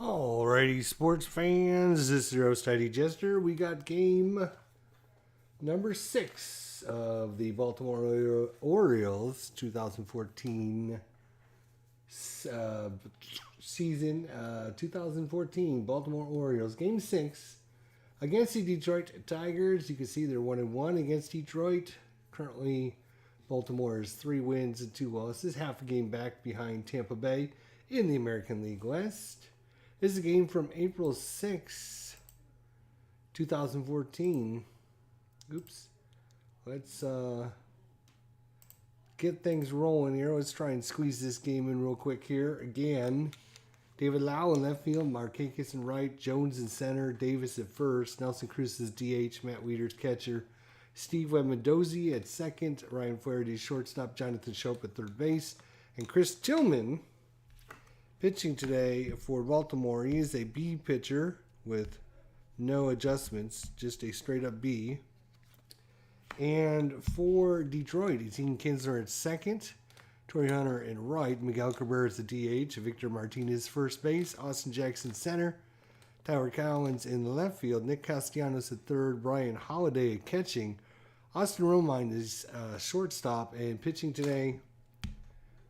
Alrighty, sports fans, this is your host, Tidy Jester. We got game number 6 of the Baltimore Orioles 2014 season. 2014 Baltimore Orioles Game 6 against the Detroit Tigers. You can see they're 1-1 against Detroit. Currently, Baltimore is 3 wins and 2 losses, half a game back behind Tampa Bay in the American League West. This is a game from April 6, 2014. Oops. Let's get things rolling here. Let's try and squeeze this game in real quick here. Again, David Lau in left field, Markakis in right, Jones in center, Davis at first, Nelson Cruz is DH, Matt Wieters catcher, Steve Mendoza at second, Ryan Flaherty shortstop, Jonathan Schoop at third base, and Chris Tillman pitching today for Baltimore. He is a B pitcher with no adjustments, just a straight up B. And for Detroit, it's Ian Kinsler at second, Torrey Hunter in right, Miguel Cabrera is the DH, Victor Martinez first base, Austin Jackson center, Tyler Collins in left field, Nick Castellanos at third, Brian Holiday at catching, Austin Romine is shortstop, and pitching today,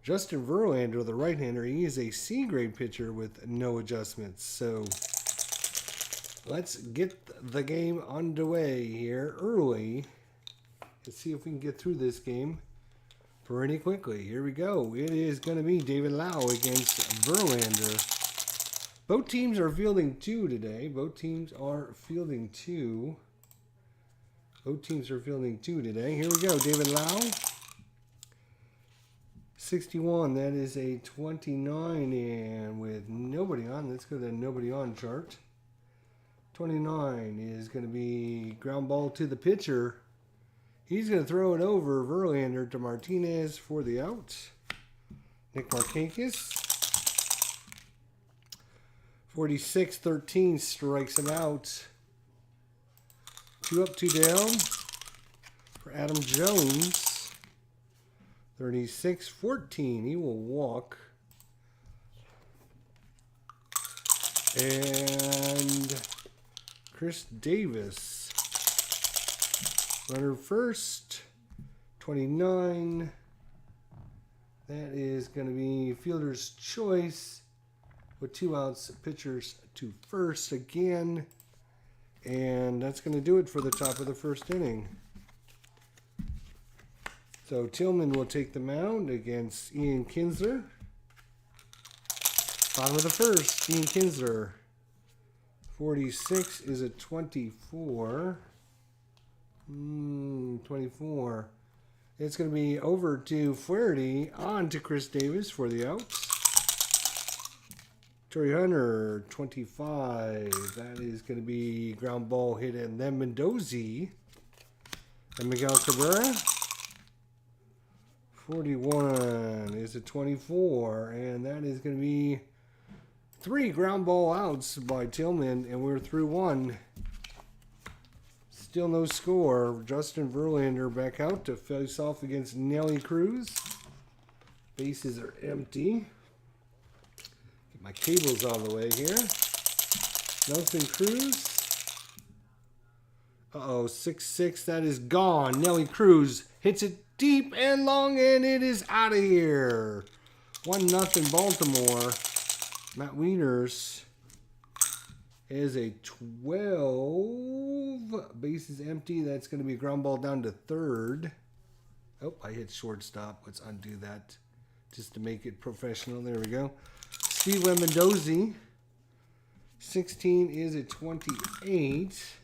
Justin Verlander, the right-hander. He is a C-grade pitcher with no adjustments. So let's get the game underway here early. Let's see if we can get through this game pretty quickly. Here we go. It is going to be David Lau against Verlander. Both teams are fielding 2 today. Both teams are fielding 2 today. Here we go. David Lau. 61, that is a 29, and with nobody on, let's go to the nobody on chart. 29 is going to be ground ball to the pitcher. He's going to throw it over Verlander to Martinez for the out. Nick Markakis. 46-13 strikes him out. 2 up, 2 down for Adam Jones. 36-14, he will walk. And Chris Davis, runner first, 29. That is going to be fielder's choice with 2 outs, pitchers to first again. And that's going to do it for the top of the first inning. So Tillman will take the mound against Ian Kinsler. Bottom of the first, Ian Kinsler. 46 is a 24. 24. It's going to be over to Flaherty, on to Chris Davis for the outs. Torrey Hunter, 25. That is going to be ground ball hit, and then Mendoza. And Miguel Cabrera. 41 is a 24, and that is going to be 3 ground ball outs by Tillman, and we're through 1. Still no score. Justin Verlander back out to face off against Nelly Cruz. Bases are empty. Get my cables out of the way here. Nelson Cruz. 6-6, that is gone. Nelly Cruz hits it deep and long, and it is out of here. 1-0 Baltimore. Matt Wieters is a 12. Bases empty. That's going to be a ground ball down to third. Oh, I hit shortstop. Let's undo that just to make it professional. There we go. Steve Mendoza. 16 is a 28.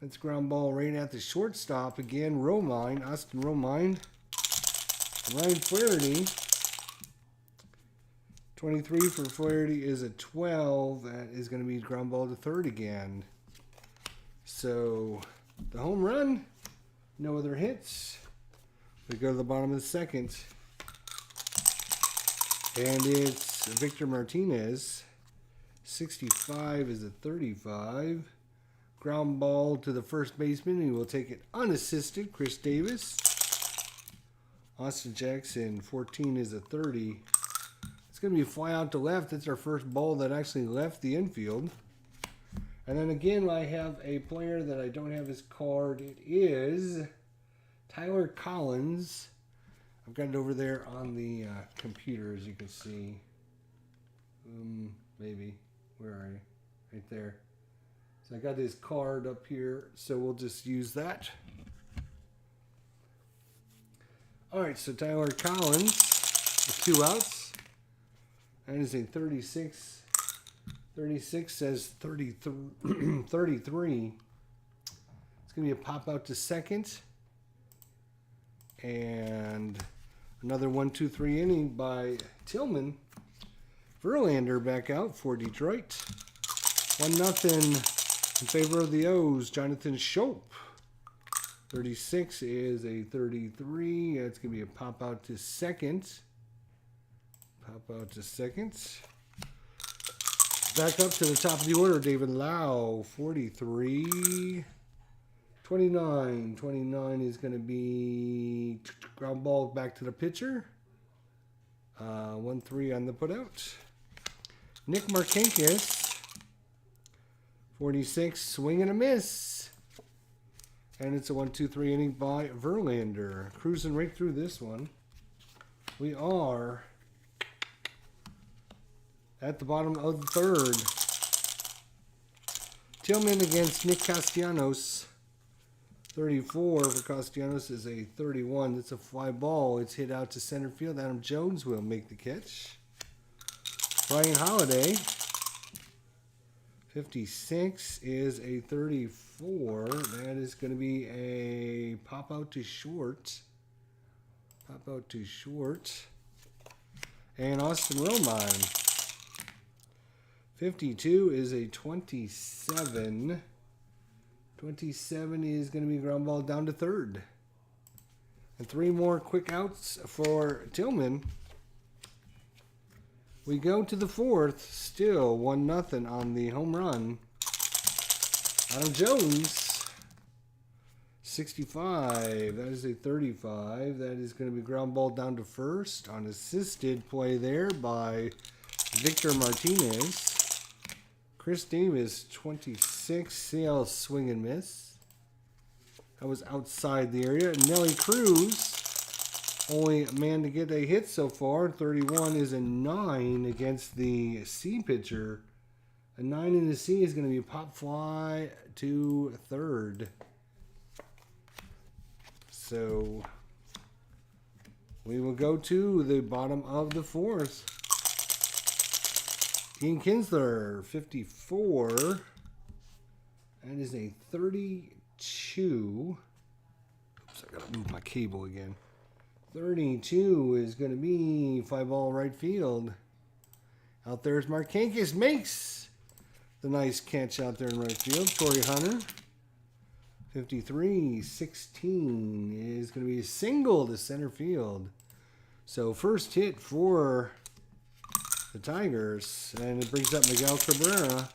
That's ground ball right at the shortstop again. Austin Romine. Ryan Flaherty. 23 for Flaherty is a 12. That is going to be ground ball to third again. So the home run. No other hits. We go to the bottom of the second. And it's Victor Martinez. 65 is a 35. Ground ball to the first baseman. He will take it unassisted. Chris Davis. Austin Jackson, 14 is a 30. It's going to be fly out to left. That's our first ball that actually left the infield. And then again, I have a player that I don't have his card. It is Tyler Collins. I've got it over there on the computer, as you can see. Maybe. Where are you? Right there. So I got his card up here, so we'll just use that. All right, so Tyler Collins with 2 outs. That is a 36. 36 says 33. 33. It's going to be a pop out to second. And another 1-2-3 inning by Tillman. Verlander back out for Detroit. 1-0 in favor of the O's. Jonathan Schoop. 36 is a 33. It's going to be a pop out to second. Pop out to second. Back up to the top of the order, David Lau, 43. 29. 29 is going to be ground ball back to the pitcher. 1-3 on the putout. Nick Markakis, 46, swing and a miss. And it's a 1-2-3 inning by Verlander. Cruising right through this one. We are at the bottom of the third. Tillman against Nick Castellanos. 34 for Castellanos is a 31. It's a fly ball. It's hit out to center field. Adam Jones will make the catch. Ryan Holiday. 56 is a 34. That is going to be a pop out to short. Pop out to short. And Austin Romine. 52 is a 27. 27 is going to be ground ball down to third. And 3 more quick outs for Tillman. We go to the fourth. Still 1-0 on the home run. Adam Jones. 65. That is a 35. That is going to be ground ball down to first. On assisted play there by Victor Martinez. Chris Davis, 26. CL swing and miss. That was outside the area. Nelly Cruz, only man to get a hit so far. 31 is a 9 against the C pitcher. A 9 in the C is going to be a pop fly to third. So we will go to the bottom of the fourth. Ian Kinsler, 54. That is a 32. Oops, I gotta move my cable again. 32 is going to be fly ball right field. Out there's Markakis, makes the nice catch out there in right field. Torrey Hunter. 53, 16 is going to be a single to center field. So first hit for the Tigers, and it brings up Miguel Cabrera.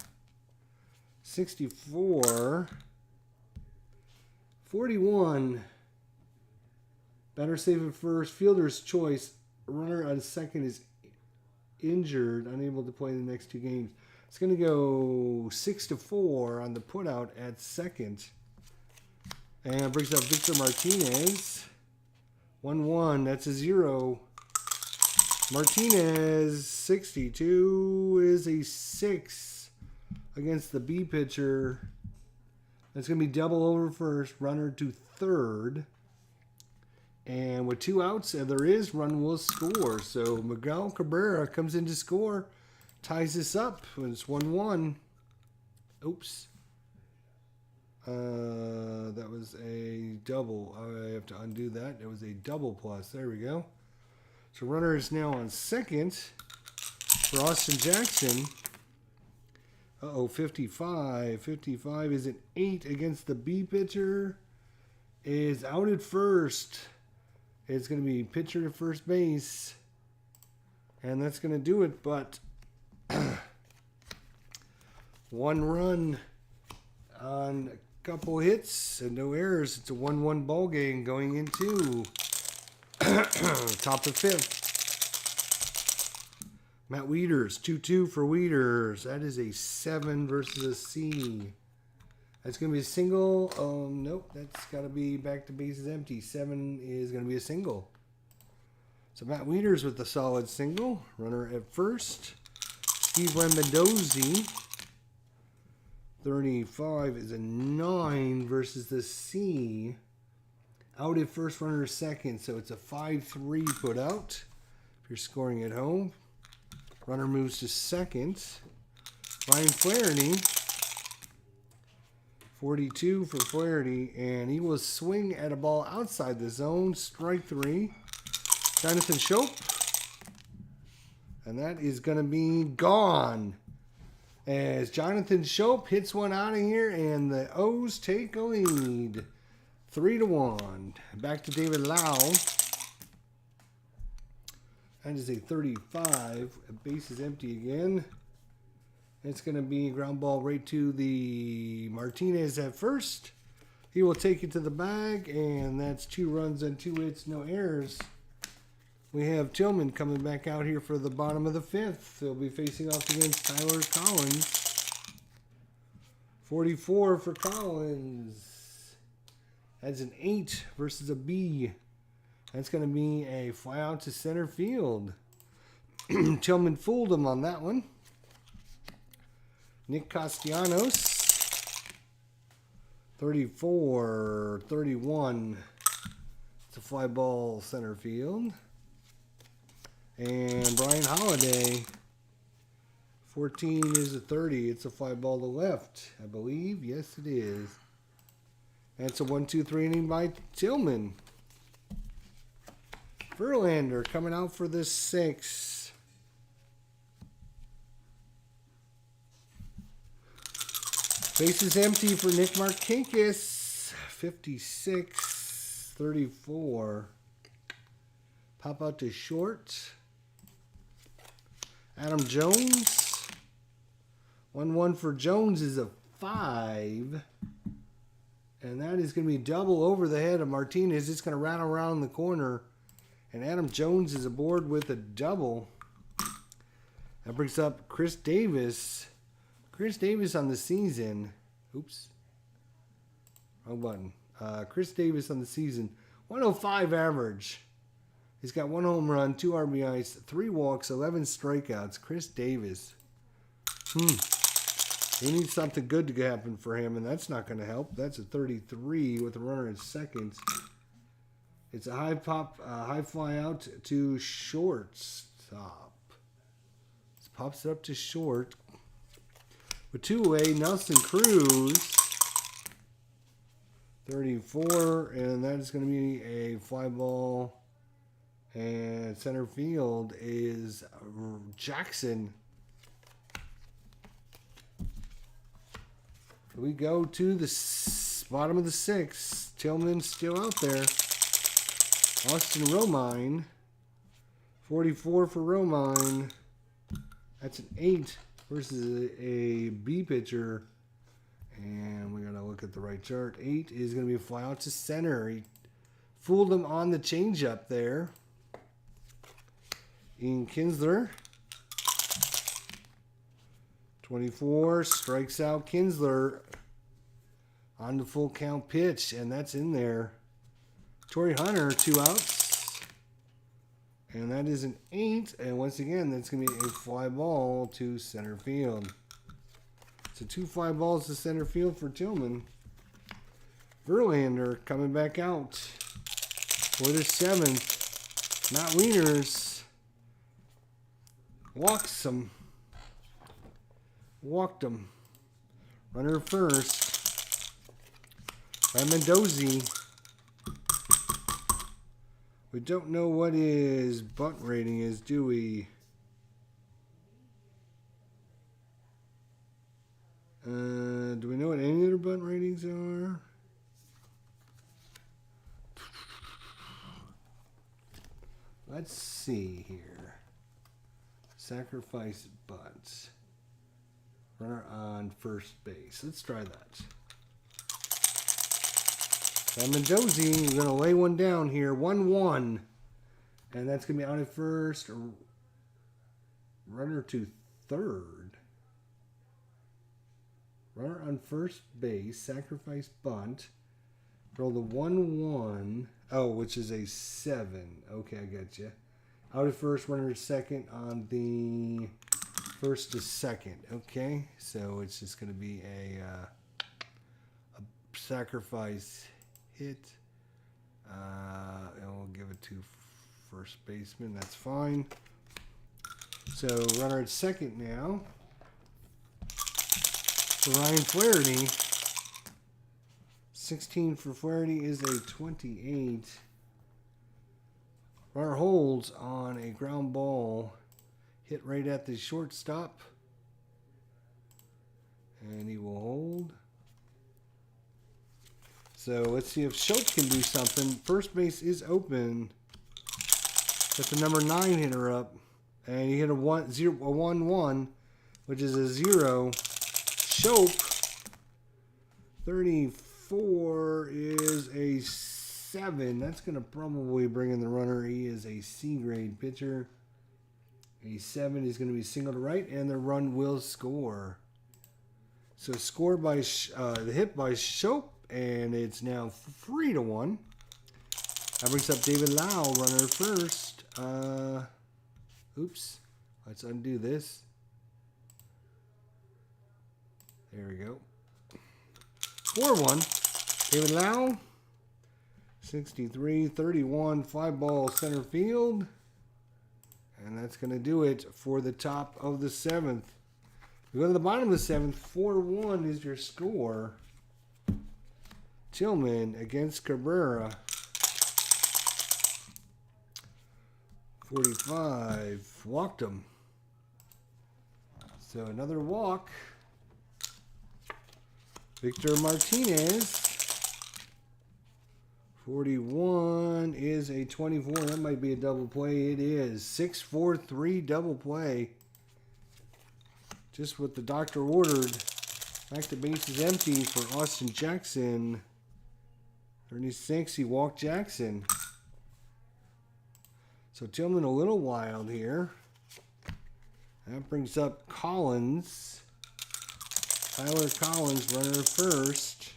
64, 41. Batter save at first. Fielder's choice. Runner on second is injured, unable to play the next 2 games. It's going to go 6-4 on the putout at second. And it brings up Victor Martinez. 1-1. That's a 0. Martinez, 62 is a 6 against the B pitcher. That's going to be double over first, runner to third. And with 2 outs, there is run will score. So Miguel Cabrera comes in to score, ties this up. It's 1-1. Oops. That was a double. I have to undo that. It was a double plus. There we go. So runner is now on second for Austin Jackson. 55. 55 is an 8 against the B pitcher. Is out at first. It's going to be pitcher to first base. And that's going to do it. But 1 run on a couple hits and no errors. It's a 1-1 ball game going into top of 5th. Matt Wieters, 2-2 for Wieters. That is a 7 versus a C. That's going to be a single. Nope, that's got to be back to bases empty. 7 is going to be a single. So Matt Wieters with the solid single. Runner at first. Steve Lemondozzi. 35 is a 9 versus the C. Out at first, runner second. So it's a 5-3 put out. If you're scoring at home. Runner moves to second. Ryan Flaherty. 42 for Flaherty. And he will swing at a ball outside the zone. Strike 3. Jonathan Schoop. And that is going to be gone. As Jonathan Schoop hits one out of here. And the O's take a lead. 3-1. Back to David Lau. That is a 35. Base is empty again. It's going to be ground ball right to the Martinez at first. He will take it to the bag, and that's 2 runs and 2 hits, no errors. We have Tillman coming back out here for the bottom of the 5th. They'll be facing off against Tyler Collins. 44 for Collins. That's an 8 versus a B. That's going to be a fly out to center field. Tillman fooled him on that one. Nick Castellanos. 34, 31. It's a fly ball center field. And Brian Holiday. 14 is a 30. It's a fly ball to left, I believe. Yes, it is. And it's a 1-2-3 inning by Tillman. Verlander coming out for the 6th. Base is empty for Nick Markakis. 56, 34. Pop out to short. Adam Jones. 1-1 for Jones is a 5. And that is going to be double over the head of Martinez. It's going to rattle around the corner. And Adam Jones is aboard with a double. That brings up Chris Davis. Chris Davis on the season. Oops. Wrong button. Chris Davis on the season. 105 average. He's got 1 home run, 2 RBIs, 3 walks, 11 strikeouts. Chris Davis. He needs something good to happen for him, and that's not going to help. That's a 33 with a runner at second. It's a high pop, high fly out to shortstop. This pops it up to short. With 2 away, Nelson Cruz. 34, and that is going to be a fly ball. And center field is Jackson. We go to the bottom of the 6th. Tillman still out there. Austin Romine. 44 for Romine. That's an 8 versus a B pitcher. And we got to look at the right chart. 8 is going to be a fly out to center. He fooled him on the changeup there. Ian Kinsler. 24 strikes out Kinsler on the full count pitch, and that's in there. Torrey Hunter, 2 outs. And that is an 8. And once again, that's going to be a fly ball to center field. So 2 fly balls to center field for Tillman. Verlander coming back out for the 7th. Matt Wieters walks him. Walked him. Runner first. Lemondozzi. We don't know what his bunt rating is, do we? Do we know what any of their bunt ratings are? Let's see here. Sacrifice bunts. Runner on first base. Let's try that. Lemondozzi, we're going to lay one down here. 1-1. And that's going to be out at first. runner to third. Runner on first base, sacrifice bunt. Roll the 1-1. Oh, which is a 7. Okay, I got you. Out at first, runner at second on the first to second. Okay, so it's just going to be a sacrifice hit. And we'll give it to first baseman. That's fine. So runner at second now. For Ryan Flaherty. 16 for Flaherty is a 28. Runner holds on a ground ball. Hit right at the shortstop. And he will hold. So let's see if Schultz can do something. First base is open. Got the number 9 hitter up. And he hit a 1-1, which is a 0. Schultz, 34 is a 7. That's going to probably bring in the runner. He is a C-grade pitcher. A 7 is going to be single to right, and the run will score. So scored by the hit by Schultz, and it's now 3-1. That brings up David Lau, runner first. Oops. Let's undo this. There we go. 4-1. David Lau. 63-31. 5-ball center field. And that's going to do it for the top of the 7th. We go to the bottom of the 7th. 4-1 is your score. Tillman against Cabrera. 45. Walked him. So another walk. Victor Martinez. 41 is a 24. That might be a double play. It is. 6-4-3 double play. Just what the doctor ordered. Back to bases empty for Austin Jackson. 36, he walked Jackson. So Tillman a little wild here. That brings up Collins. Tyler Collins, runner first.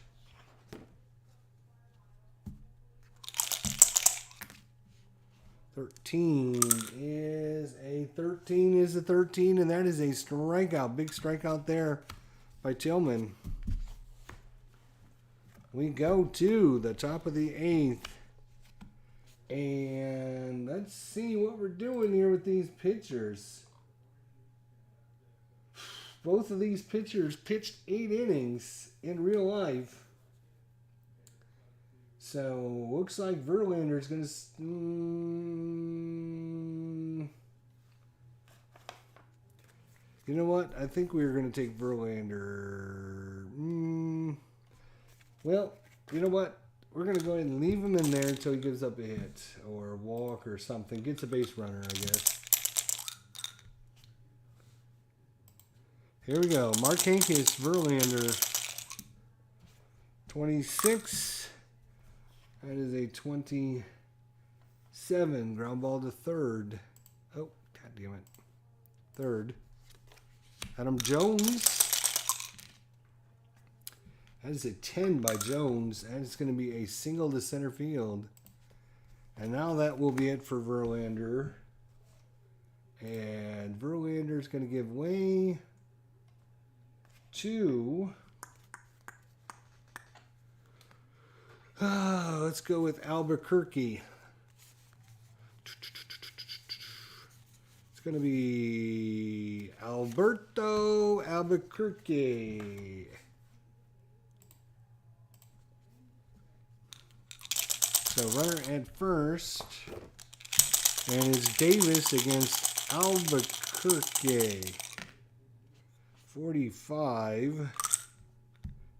Thirteen is a 13, and that is a strikeout. Big strikeout there by Tillman. We go to the top of the 8th. And let's see what we're doing here with these pitchers. Both of these pitchers pitched 8 innings in real life. So, looks like Verlander's going to... You know what? I think we were going to take Verlander. Well, you know what? We're going to go ahead and leave him in there until he gives up a hit or a walk or something. Gets a base runner, I guess. Here we go. Mark Hankis, Verlander. 26. That is a 27. Ground ball to third. Oh, God damn it. Third. Adam Jones. That is a 10 by Jones. That is going to be a single to center field. And now that will be it for Verlander. And Verlander is going to give way to... let's go with Albuquerque. It's going to be Alberto Albuquerque. So runner at first. And it's Davis against Albuquerque. 45.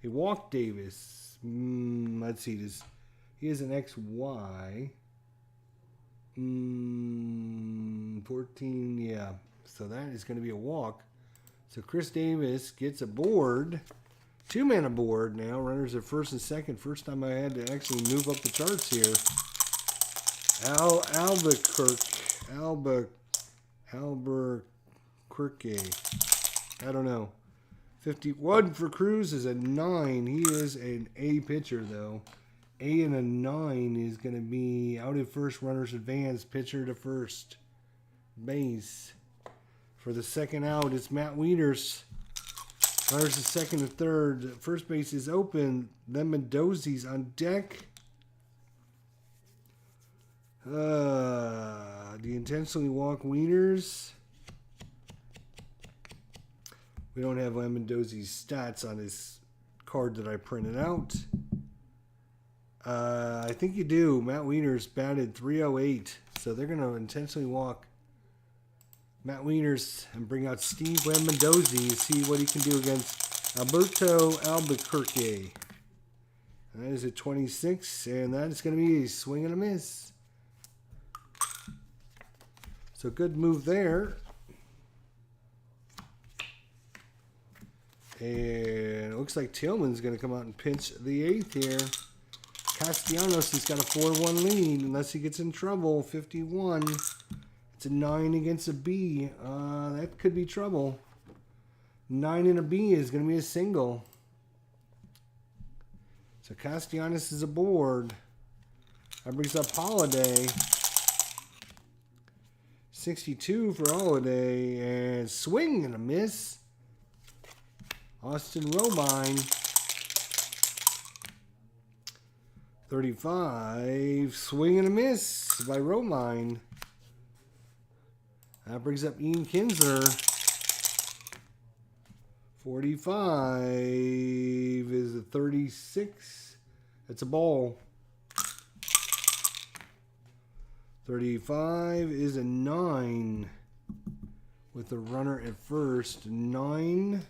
He walked Davis. Let's see this. He is an XY. 14, yeah. So that is going to be a walk. So Chris Davis gets aboard. 2-man aboard now. Runners at first and second. First time I had to actually move up the charts here. Albuquerque. I don't know. 51 for Cruz is a 9. He is an A pitcher, though. A and a 9 is going to be out at first, runners advance, pitcher to first base. For the second out, it's Matt Wieters. Runners at second and third. First base is open. Then Mendoza's on deck. Do you intentionally walk Wieters? We don't have Mendoza's stats on his card that I printed out. I think you do. Matt Wieters batted .308. So they're going to intentionally walk Matt Wieters and bring out Steve Mendoza and see what he can do against Alberto Albuquerque. And that is a 26, and that is going to be a swing and a miss. So good move there. And it looks like Tillman's going to come out and pinch the 8th here. Castellanos has got a 4-1 lead unless he gets in trouble. 51. It's a 9 against a B. That could be trouble. 9 and a B is going to be a single. So Castellanos is aboard. That brings up Holiday. 62 for Holiday. And swing and a miss. Austin Robine. 35. Swing and a miss by Romine. That brings up Ian Kinsler. 45 is a 36. It's a ball. 35 is a 9. With the runner at first. 9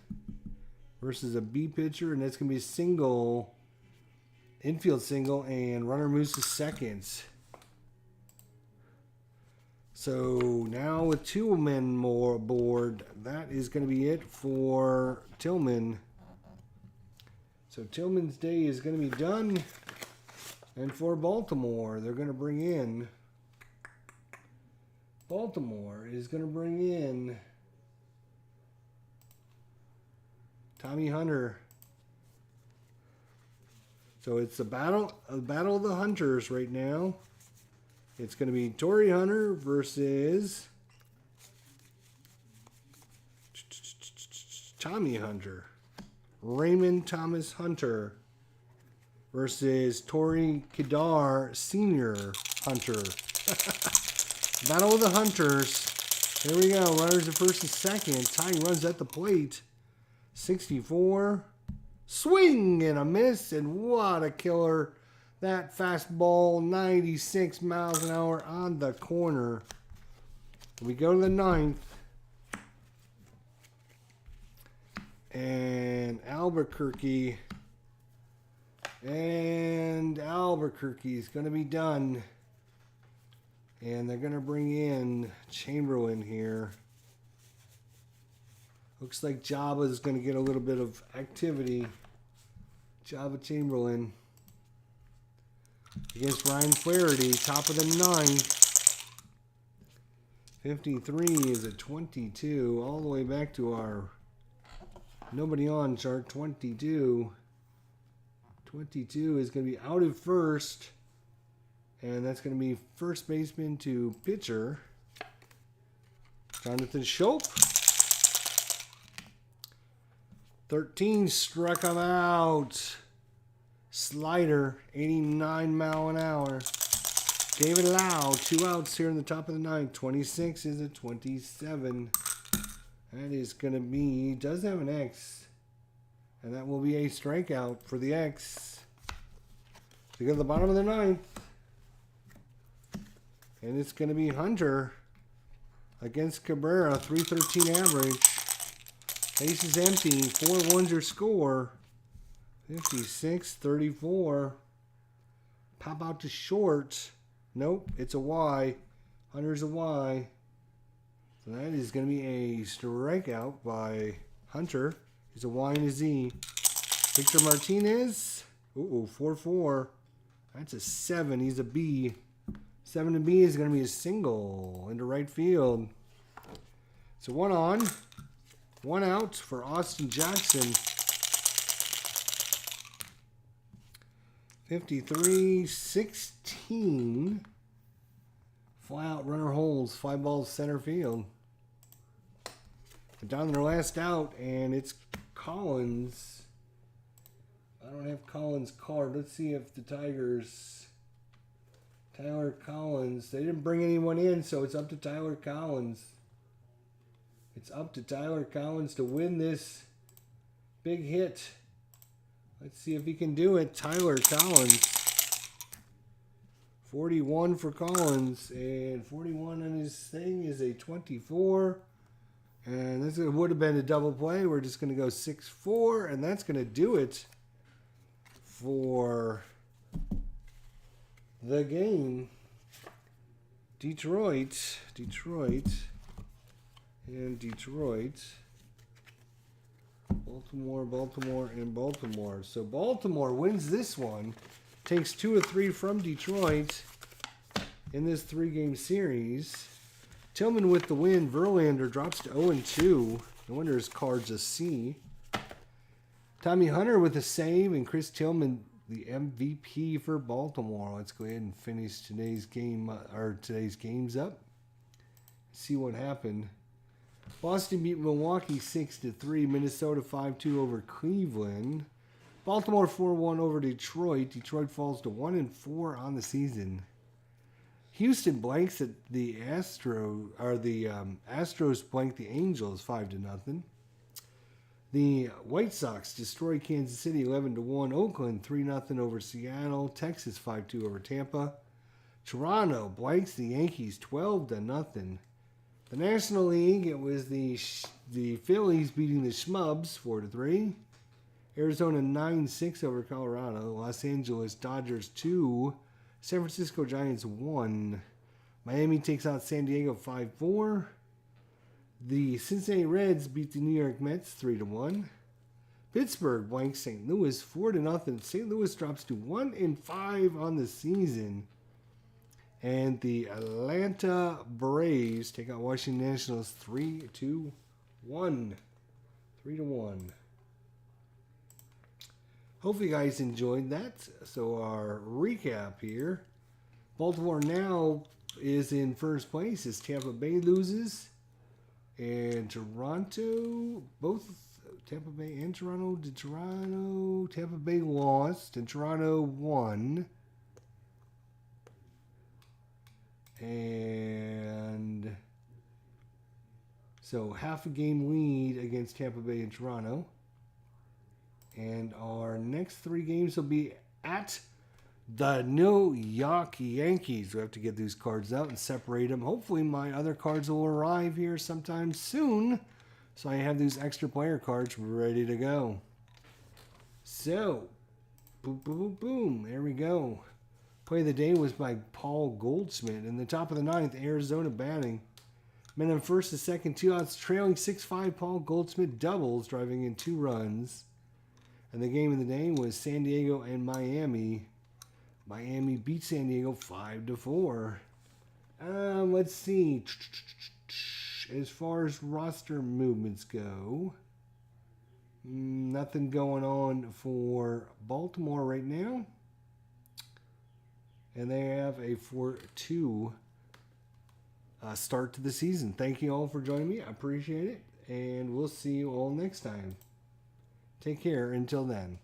versus a B pitcher. And that's going to be a single. Infield single. And runner moves to second. So now with 2 men more aboard, that is going to be it for Tillman. So Tillman's day is going to be done. And for Baltimore, they're going to bring in... Baltimore is going to bring in Tommy Hunter. So it's a battle of the Hunters right now. It's going to be Torrey Hunter versus Tommy Hunter. Raymond Thomas Hunter versus Torrey Kedar Sr. Hunter. Battle of the Hunters. Here we go. Runners at first and second. Tying runs at the plate. 64. Swing and a miss. And what a killer. That fastball, 96 miles an hour on the corner. We go to the 9th. And Albuquerque. And Albuquerque is going to be done. And they're going to bring in Chamberlain here. Looks like Jabba is going to get a little bit of activity. Jabba Chamberlain. Against Ryan Flaherty, top of the 9th. 53 is a 22, all the way back to our nobody on chart. 22. 22 is going to be out at first. And that's going to be first baseman to pitcher. Jonathan Schopp. 13 struck him out. Slider, 89 mile an hour. David Lau, 2 outs here in the top of the 9th. 26 is a 27. That is going to be, does have an X. And that will be a strikeout for the X. We go to the bottom of the 9th. And it's going to be Hunter against Cabrera, 313 average. Base is empty, 4 ones your score. 56, 34. Pop out to short. Nope, it's a Y. Hunter's a Y. So that is going to be a strikeout by Hunter. He's a Y and a Z. Victor Martinez. Ooh, 4-4. That's a 7. He's a B. 7 to B is going to be a single into right field. So 1 on, 1 out for Austin Jackson. 53-16. Fly out runner holds, 5 balls center field. Down to their last out, and it's Collins. I don't have Collins' card. Let's see if the Tigers... Tyler Collins. They didn't bring anyone in, so it's up to Tyler Collins. It's up to Tyler Collins to win this big hit. Let's see if he can do it. Tyler Collins. 41 for Collins, and 41 on his thing is a 24. And this would have been a double play. We're just going to go 6-4, and that's going to do it for the game. Detroit, and Detroit. Baltimore, and Baltimore. So Baltimore wins this one. Takes 2 of 3 from Detroit in this 3-game series. Tillman with the win. Verlander drops to 0-2. No wonder his card's a C. Tommy Hunter with a save, and Chris Tillman the MVP for Baltimore. Let's go ahead and finish today's game today's games up. See what happened. Boston beat Milwaukee 6-3. Minnesota 5-2 over Cleveland. Baltimore 4-1 over Detroit. Detroit falls to 1-4 on the season. Houston blanks at the Astros blank the Angels 5-0. The White Sox destroy Kansas City 11-1. Oakland 3-0 over Seattle. Texas 5-2 over Tampa. Toronto blanks the Yankees 12-0. The National League, it was the Phillies beating the Schmubs 4-3. Arizona 9-6 over Colorado. Los Angeles Dodgers 2. San Francisco Giants 1. Miami takes out San Diego 5-4. The Cincinnati Reds beat the New York Mets 3-1. Pittsburgh blanks St. Louis 4-0. St. Louis drops to 1-5 on the season. And the Atlanta Braves take out Washington Nationals 3-1. 3-1. Hopefully you guys enjoyed that. So our recap here. Baltimore now is in first place as Tampa Bay loses. And Toronto, both Tampa Bay and Toronto, Tampa Bay lost and Toronto won. And so half a game lead against Tampa Bay and Toronto. And our next 3 games will be at the New York Yankees. We have to get these cards out and separate them. Hopefully my other cards will arrive here sometime soon, so I have these extra player cards ready to go. So, boom, boom, boom, boom. There we go. Play of the day was by Paul Goldschmidt. In the top of the 9th, Arizona batting. Men on first and second, 2 outs, trailing 6-5. Paul Goldschmidt doubles, driving in 2 runs. And the game of the day was San Diego and Miami. Miami beat San Diego 5-4. Let's see. As far as roster movements go, nothing going on for Baltimore right now. And they have a 4-2 start to the season. Thank you all for joining me. I appreciate it. And we'll see you all next time. Take care until then.